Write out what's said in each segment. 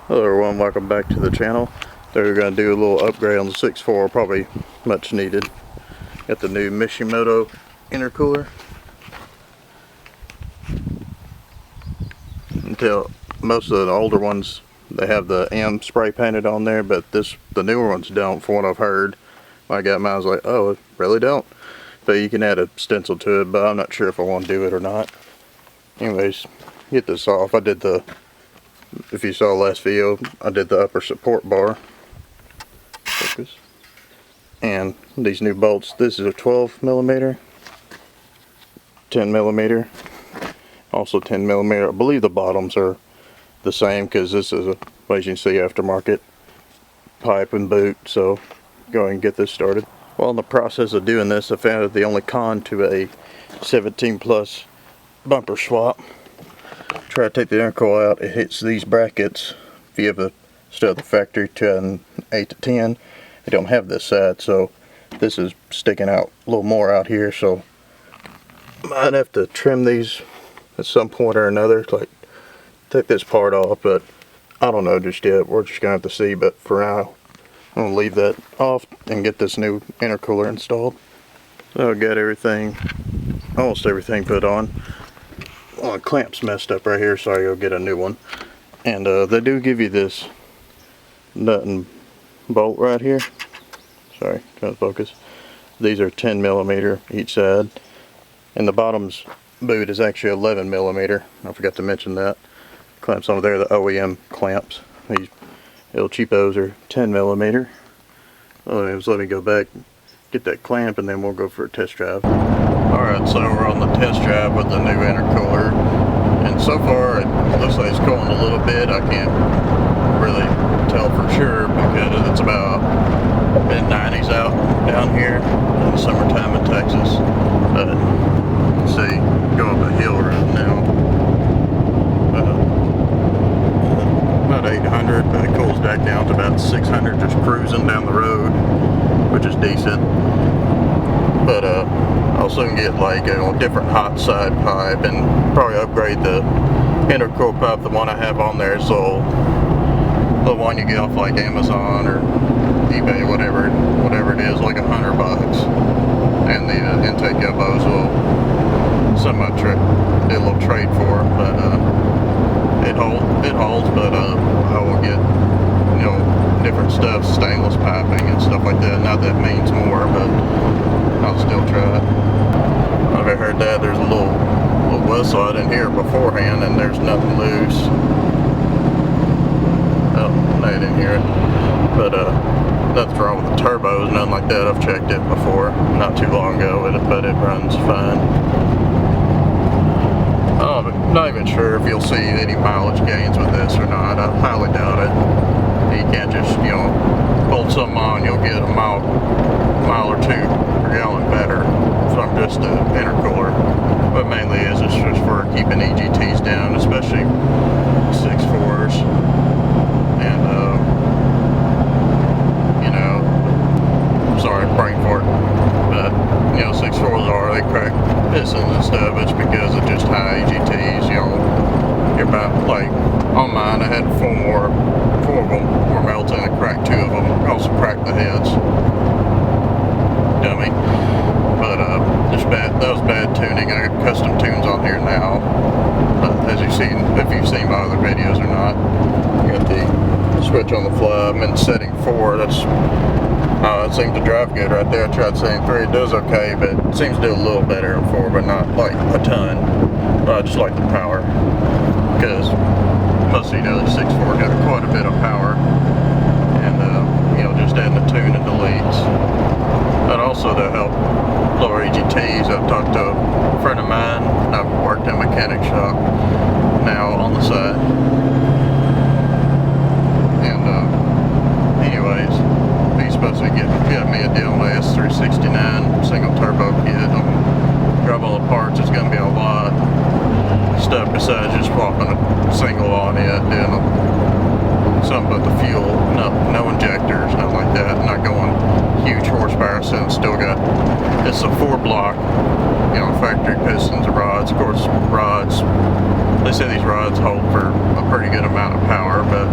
Hello everyone, welcome back to the channel. So we're going to do a little upgrade on the 6.4, probably much needed. Got the new Mishimoto Intercooler. Until most of the older ones, they have the M spray painted on there, but the newer ones don't, from what I've heard. When I got mine, I was like, oh, it really don't. But you can add a stencil to it, but I'm not sure if I want to do it or not. Anyways, get this off. If you saw last video, I did the upper support bar. Focus. And these new bolts, this is a 12mm, 10mm, also 10mm. I believe the bottoms are the same because this is a, as you can see, aftermarket pipe and boot. So go ahead and get this started. Well, in the process of doing this, I found that the only con to a 17 plus bumper swap. Try to take the intercooler out, it hits these brackets. If you have a still the factory 8 to 10, they don't have this side, so this is sticking out a little more out here, so might have to trim these at some point or another, like take this part off, but I don't know just yet. We're just gonna have to see, but for now I'm gonna leave that off and get this new intercooler installed. So I got almost everything put on. Well, the clamp's messed up right here, so I go get a new one. And they do give you this nut and bolt right here. Sorry, trying to focus. These are 10mm each side, and the bottom's boot is actually 11mm. I forgot to mention that. Clamps over there, the OEM clamps. These little cheapos are 10mm. Let me go back, get that clamp, and then we'll go for a test drive. Alright, so we're on the test drive with the new intercooler, and so far it looks like it's going a little bit. I can't really tell for sure because it's about mid-90s out down here in the summertime in Texas. But you can see, go up a hill right now, about 800, but it cools back down to about 600 just cruising down the road, which is decent. But I'll soon get like a different hot side pipe and probably upgrade the intercooler pipe. The one I have on there, so the one you get off like Amazon or eBay, whatever it is, like $100. And the intake elbows will somewhat did a little trade for, but it holds. But I will get different stuff, stainless piping and stuff like that. Not that means more, but I'll still try it. I've heard that there's a little well slide in here beforehand and there's nothing loose. Oh, I didn't hear it. But nothing's wrong with the turbos, nothing like that. I've checked it before, not too long ago, but it runs fine. I'm not even sure if you'll see any mileage gains with this or not. I highly doubt it. You can't just, bolt something on, you'll get a mile or 2 per gallon better from just an intercooler. But mainly it's just for keeping EGTs down, especially 6.4s. And sorry, brain fart. But 6.4s they crack pistons and stuff. It's because of just high EGTs. You're about, like on mine, I had 4 of them were melting. I cracked 2 of them. I also cracked the heads. Dummy. But that was bad tuning. I got custom tunes on here now. As you've seen, if you've seen my other videos or not, I got the switch on the fly. I'm in setting 4. That's it seems to drive good right there. I tried setting 3. It does okay, but it seems to do a little better in 4, but not like a ton. I just like the power, because most of the 6.4 got quite a bit of power, and just adding the tune and deletes. And also to help lower EGTs, I've talked to a friend of mine. I've worked in a mechanic shop now on the side, and anyways, he's supposed to get me a deal on the S369 single turbo kit. Grab all the parts. It's going to be a lot of stuff besides just swapping a single on it, doing something but the fuel, no injectors, nothing like that. Not going huge horsepower, since it's a 4-block, factory pistons and rods. Of course, they say these rods hold for a pretty good amount of power, but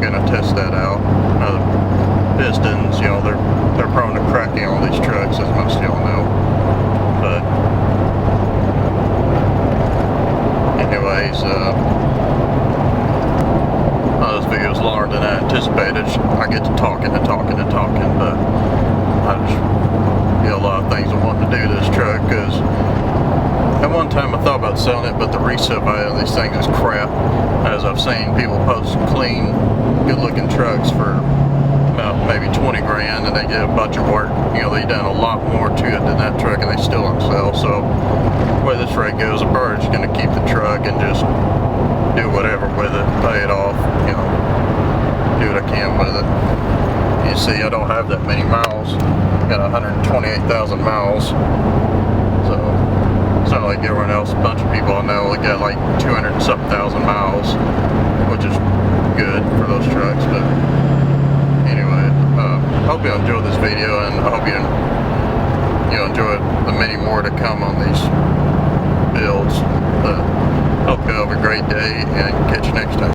gonna test that out. The pistons, you know, they're prone to cracking on these trucks, as most of y'all know. But anyways, this video is longer than I anticipated. I get to talking and talking and talking, but I just get a lot of things I want to do to this truck, because at one time I thought about selling it, but the resale value of these things is crap. As I've seen people post clean, good looking trucks for about maybe 20 grand, and they get a bunch of work. You know, they done a lot more to it than that truck, and they still don't sell. So the way this rate goes, I'm probably just gonna keep the truck and just do whatever with it, pay it off, you know, do what I can with it. You see, I don't have that many miles. Got 128,000 miles. So it's not like everyone else. A bunch of people I know they got like 200 and something thousand miles, which is good for those trucks. But anyway, hope you enjoyed this video, and I hope you enjoy the many more to come on these builds. Hope you have a great day, and catch you next time.